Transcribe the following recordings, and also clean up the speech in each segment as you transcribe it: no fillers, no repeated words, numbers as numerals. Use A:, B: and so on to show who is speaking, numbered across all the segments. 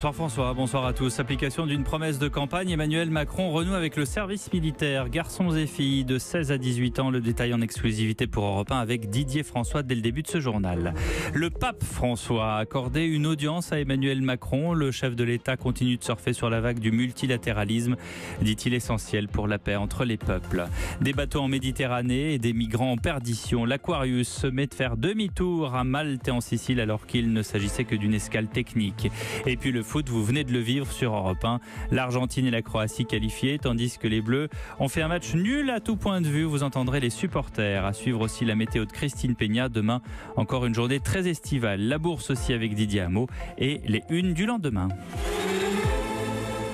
A: Bonsoir François, bonsoir à tous. Application d'une promesse de campagne, Emmanuel Macron renoue avec le service militaire. Garçons et filles de 16 à 18 ans, le détail en exclusivité pour Europe 1 avec Didier François dès le début de ce journal. Le pape François a accordé une audience à Emmanuel Macron. Le chef de l'État continue de surfer sur la vague du multilatéralisme, dit-il, essentiel pour la paix entre les peuples. Des bateaux en Méditerranée et des migrants en perdition. L'Aquarius se met de faire demi-tour à Malte et en Sicile alors qu'il ne s'agissait que d'une escale technique. Et puis le foot, vous venez de le vivre sur Europe 1. L'Argentine et la Croatie qualifiées, tandis que les Bleus ont fait un match nul à tout point de vue. Vous entendrez les supporters. À suivre aussi la météo de Christine Peña. Demain, encore une journée très estivale. La bourse aussi avec Didier Hameau et les unes du lendemain.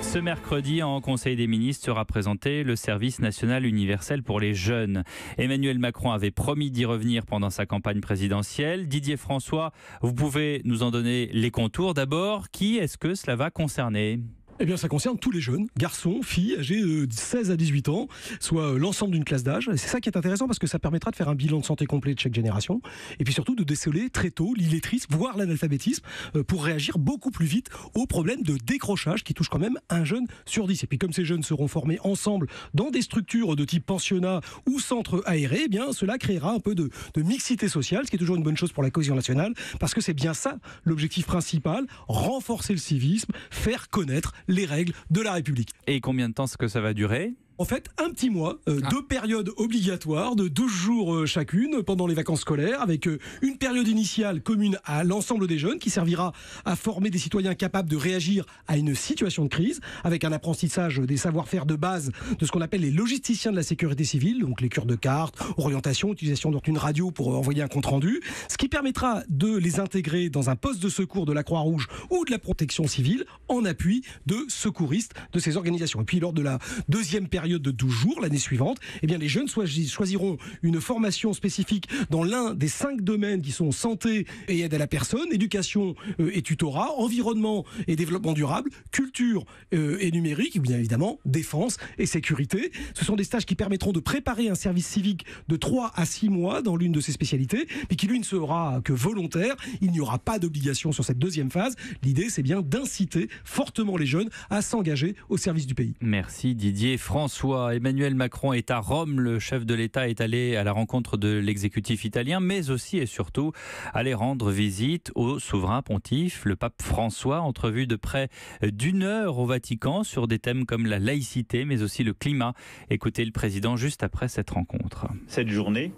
A: Ce mercredi, en Conseil des ministres, sera présenté le service national universel pour les jeunes. Emmanuel Macron avait promis d'y revenir pendant sa campagne présidentielle. Didier François, vous pouvez nous en donner les contours. D'abord, qui est-ce que cela va concerner ?
B: Eh bien, ça concerne tous les jeunes, garçons, filles, âgés de 16 à 18 ans, soit l'ensemble d'une classe d'âge. C'est ça qui est intéressant parce que ça permettra de faire un bilan de santé complet de chaque génération et puis surtout de déceler très tôt l'illettrisme, voire l'analphabétisme, pour réagir beaucoup plus vite aux problèmes de décrochage qui touchent quand même un jeune sur 10. Et puis comme ces jeunes seront formés ensemble dans des structures de type pensionnat ou centre aéré, eh bien cela créera un peu de mixité sociale, ce qui est toujours une bonne chose pour la cohésion nationale, parce que c'est bien ça l'objectif principal, renforcer le civisme, faire connaître les règles de la République.
A: Et combien de temps est-ce que ça va durer ?
B: En fait, un petit mois, 2 périodes obligatoires de 12 jours chacune pendant les vacances scolaires, avec une période initiale commune à l'ensemble des jeunes qui servira à former des citoyens capables de réagir à une situation de crise, avec un apprentissage des savoir-faire de base de ce qu'on appelle les logisticiens de la sécurité civile, donc lecture de cartes, orientation, utilisation d'une radio pour envoyer un compte-rendu, ce qui permettra de les intégrer dans un poste de secours de la Croix-Rouge ou de la protection civile en appui de secouristes de ces organisations. Et puis lors de la deuxième période de 12 jours, l'année suivante, eh bien, les jeunes choisiront une formation spécifique dans l'un des 5 domaines qui sont santé et aide à la personne, éducation et tutorat, environnement et développement durable, culture et numérique, et bien évidemment défense et sécurité. Ce sont des stages qui permettront de préparer un service civique de 3 à 6 mois dans l'une de ces spécialités, mais qui lui ne sera que volontaire. Il n'y aura pas d'obligation sur cette deuxième phase. L'idée, c'est bien d'inciter fortement les jeunes à s'engager au service du pays.
A: Merci Didier François. Emmanuel Macron est à Rome. Le chef de l'État est allé à la rencontre de l'exécutif italien, mais aussi et surtout aller rendre visite au souverain pontife, le pape François. Entrevue de près d'1 heure au Vatican sur des thèmes comme la laïcité, mais aussi le climat. Écoutez le président juste après cette rencontre.
C: Cette journée,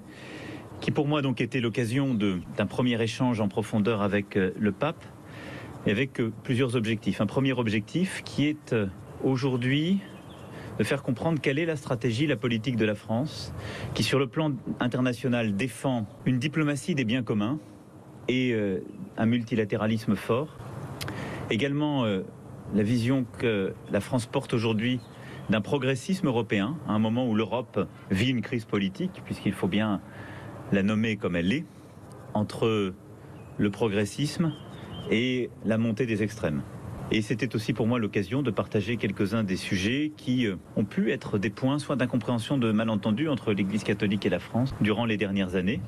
C: qui pour moi donc était l'occasion d'un premier échange en profondeur avec le pape, et avec plusieurs objectifs. Un premier objectif qui est aujourd'hui de faire comprendre quelle est la stratégie, la politique de la France, qui sur le plan international défend une diplomatie des biens communs et un multilatéralisme fort. Également la vision que la France porte aujourd'hui d'un progressisme européen, à un moment où l'Europe vit une crise politique, puisqu'il faut bien la nommer comme elle l'est, entre le progressisme et la montée des extrêmes. Et c'était aussi pour moi l'occasion de partager quelques-uns des sujets qui ont pu être des points soit d'incompréhension, de malentendus entre l'Église catholique et la France durant les dernières années,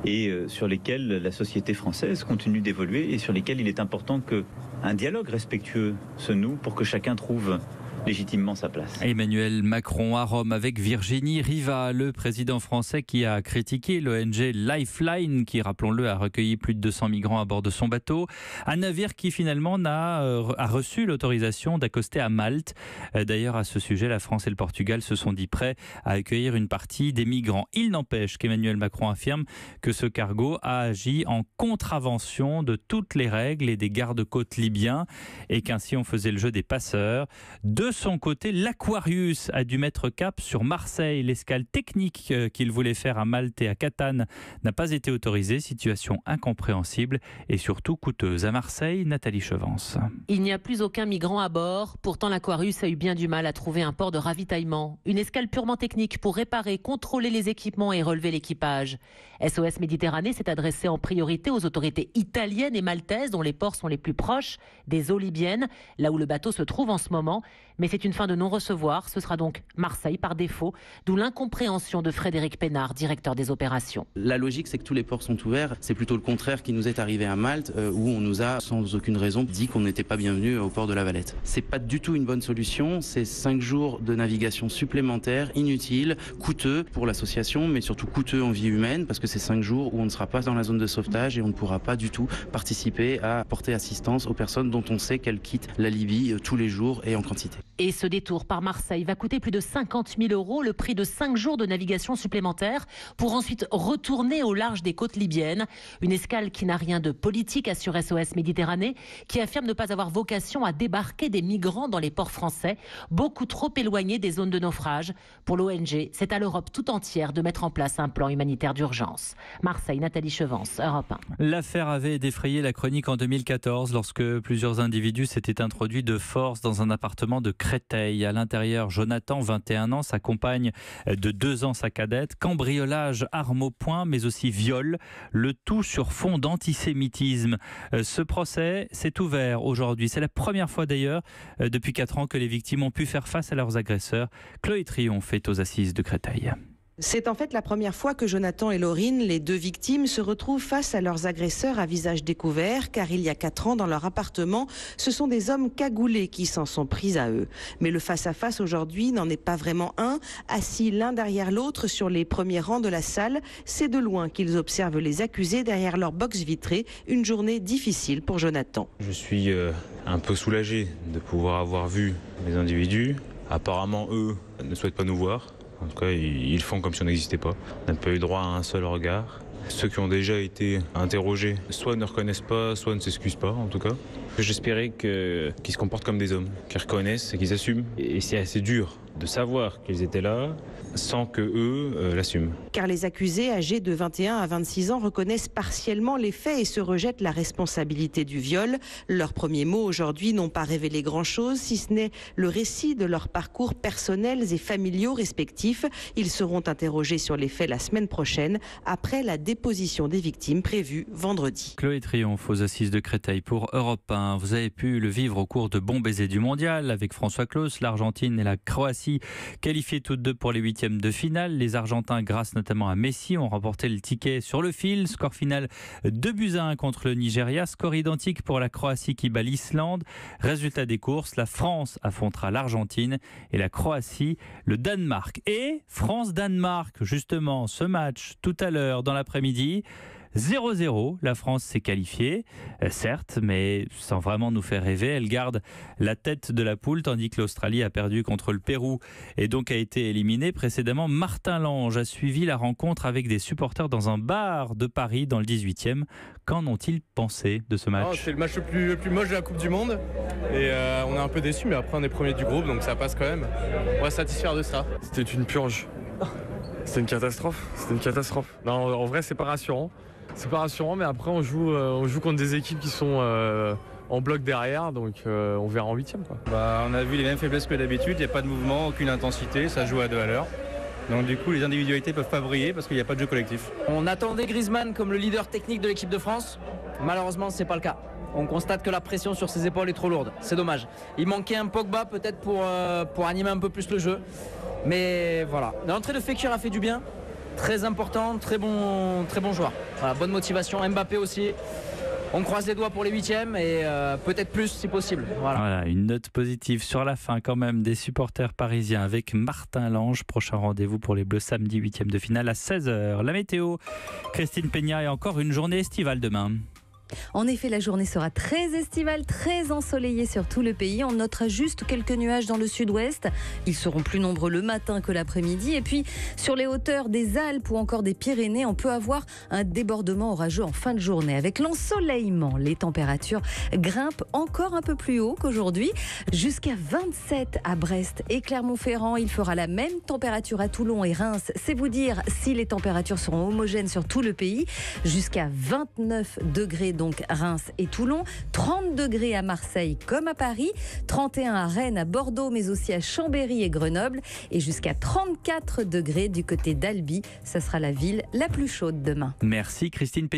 C: et sur lesquels la société française continue d'évoluer et sur lesquels il est important qu'un dialogue respectueux se noue pour que chacun trouve légitimement sa place.
A: Emmanuel Macron à Rome avec Virginie Riva, le président français qui a critiqué l'ONG Lifeline qui, rappelons-le, a recueilli plus de 200 migrants à bord de son bateau. Un navire qui finalement a reçu l'autorisation d'accoster à Malte. D'ailleurs, à ce sujet, la France et le Portugal se sont dit prêts à accueillir une partie des migrants. Il n'empêche qu'Emmanuel Macron affirme que ce cargo a agi en contravention de toutes les règles et des gardes-côtes libyens et qu'ainsi on faisait le jeu des passeurs. De son côté, l'Aquarius a dû mettre cap sur Marseille. L'escale technique qu'il voulait faire à Malte et à Catane n'a pas été autorisée. Situation incompréhensible et surtout coûteuse. À Marseille, Nathalie Chevance.
D: Il n'y a plus aucun migrant à bord. Pourtant, l'Aquarius a eu bien du mal à trouver un port de ravitaillement. Une escale purement technique pour réparer, contrôler les équipements et relever l'équipage. SOS Méditerranée s'est adressé en priorité aux autorités italiennes et maltaises dont les ports sont les plus proches des eaux libyennes, là où le bateau se trouve en ce moment. Mais c'est une fin de non-recevoir. Ce sera donc Marseille par défaut, d'où l'incompréhension de Frédéric Pénard, directeur des opérations.
E: La logique, c'est que tous les ports sont ouverts. C'est plutôt le contraire qui nous est arrivé à Malte, où on nous a, sans aucune raison, dit qu'on n'était pas bienvenu au port de La Valette. C'est pas du tout une bonne solution. C'est 5 jours de navigation supplémentaires, inutiles, coûteux pour l'association, mais surtout coûteux en vie humaine, parce que c'est 5 jours où on ne sera pas dans la zone de sauvetage et on ne pourra pas du tout participer à porter assistance aux personnes dont on sait qu'elles quittent la Libye tous les jours et en quantité.
D: Et ce détour par Marseille va coûter plus de 50 000 €, le prix de 5 jours de navigation supplémentaire, pour ensuite retourner au large des côtes libyennes. Une escale qui n'a rien de politique, assure SOS Méditerranée, qui affirme ne pas avoir vocation à débarquer des migrants dans les ports français, beaucoup trop éloignés des zones de naufrage. Pour l'ONG, c'est à l'Europe tout entière de mettre en place un plan humanitaire d'urgence. Marseille, Nathalie Chevance, Europe 1.
A: L'affaire avait défrayé la chronique en 2014 lorsque plusieurs individus s'étaient introduits de force dans un appartement de Créteil. À l'intérieur, Jonathan, 21 ans, sa compagne de 2 ans, sa cadette. Cambriolage, arme au poing, mais aussi viol. Le tout sur fond d'antisémitisme. Ce procès s'est ouvert aujourd'hui. C'est la première fois d'ailleurs depuis 4 ans que les victimes ont pu faire face à leurs agresseurs. Chloé Triomphe est aux assises de Créteil.
F: C'est en fait la première fois que Jonathan et Laurine, les 2 victimes, se retrouvent face à leurs agresseurs à visage découvert, car il y a 4 ans, dans leur appartement, ce sont des hommes cagoulés qui s'en sont pris à eux. Mais le face-à-face aujourd'hui n'en est pas vraiment un. Assis l'un derrière l'autre sur les premiers rangs de la salle, c'est de loin qu'ils observent les accusés derrière leur box vitrée. Une journée difficile pour Jonathan.
G: Je suis un peu soulagé de pouvoir avoir vu les individus. Apparemment, eux ne souhaitent pas nous voir. En tout cas, ils font comme si on n'existait pas. On n'a pas eu droit à un seul regard. Ceux qui ont déjà été interrogés, soit ne reconnaissent pas, soit ne s'excusent pas, en tout cas. J'espérais qu'ils se comportent comme des hommes, qu'ils reconnaissent et qu'ils assument. Et c'est assez dur de savoir qu'ils étaient là sans que eux l'assument.
F: Car les accusés âgés de 21 à 26 ans reconnaissent partiellement les faits et se rejettent la responsabilité du viol. Leurs premiers mots aujourd'hui n'ont pas révélé grand-chose, si ce n'est le récit de leurs parcours personnels et familiaux respectifs. Ils seront interrogés sur les faits la semaine prochaine, après la déposition des victimes prévue vendredi.
A: Chloé Triomphe aux assises de Créteil pour Europe 1. Vous avez pu le vivre au cours de Bons baisers du mondial avec François Claus, l'Argentine et la Croatie qualifiées toutes deux pour les 8e de finale. Les Argentins, grâce notamment à Messi, ont remporté le ticket sur le fil. Score final 2-1 contre le Nigeria. Score identique pour la Croatie qui bat l'Islande. Résultat des courses, la France affrontera l'Argentine et la Croatie le Danemark. Et France-Danemark, justement, ce match tout à l'heure dans l'après-midi. 0-0, la France s'est qualifiée, certes, mais sans vraiment nous faire rêver. Elle garde la tête de la poule, tandis que l'Australie a perdu contre le Pérou et donc a été éliminée. Précédemment, Martin Lange a suivi la rencontre avec des supporters dans un bar de Paris, dans le 18e. Qu'en ont-ils pensé de ce match ?
H: C'est le match le plus moche de la Coupe du Monde. Et on est un peu déçus, mais après on est premier du groupe, donc ça passe quand même. On va se satisfaire de ça.
I: C'était une purge. C'était une catastrophe. Non, en vrai, c'est pas rassurant. C'est pas rassurant, mais après on joue contre des équipes qui sont en bloc derrière, donc on verra en 8e.
J: On a vu les mêmes faiblesses que d'habitude, il n'y a pas de mouvement, aucune intensité, ça joue à 2 à l'heure. Donc du coup les individualités peuvent pas briller parce qu'il n'y a pas de jeu collectif.
K: On attendait Griezmann comme le leader technique de l'équipe de France, malheureusement c'est pas le cas. On constate que la pression sur ses épaules est trop lourde, c'est dommage. Il manquait un Pogba peut-être pour animer un peu plus le jeu, mais voilà. L'entrée de Fekir a fait du bien. Très important, très bon joueur. Voilà, bonne motivation, Mbappé aussi. On croise les doigts pour les 8e et peut-être plus si possible.
A: Voilà, une note positive sur la fin quand même des supporters parisiens avec Martin Lange. Prochain rendez-vous pour les Bleus samedi 8e de finale à 16h. La météo, Christine Peña et encore une journée estivale demain.
L: En effet, la journée sera très estivale, très ensoleillée sur tout le pays. On notera juste quelques nuages dans le sud-ouest. Ils seront plus nombreux le matin que l'après-midi. Et puis, sur les hauteurs des Alpes ou encore des Pyrénées, on peut avoir un débordement orageux en fin de journée. Avec l'ensoleillement, les températures grimpent encore un peu plus haut qu'aujourd'hui, jusqu'à 27 à Brest et Clermont-Ferrand. Il fera la même température à Toulon et Reims. C'est vous dire si les températures seront homogènes sur tout le pays. Jusqu'à 29 degrés donc Reims et Toulon, 30 degrés à Marseille comme à Paris, 31 à Rennes, à Bordeaux, mais aussi à Chambéry et Grenoble, et jusqu'à 34 degrés du côté d'Albi. Ça sera la ville la plus chaude demain.
A: Merci Christine Peña.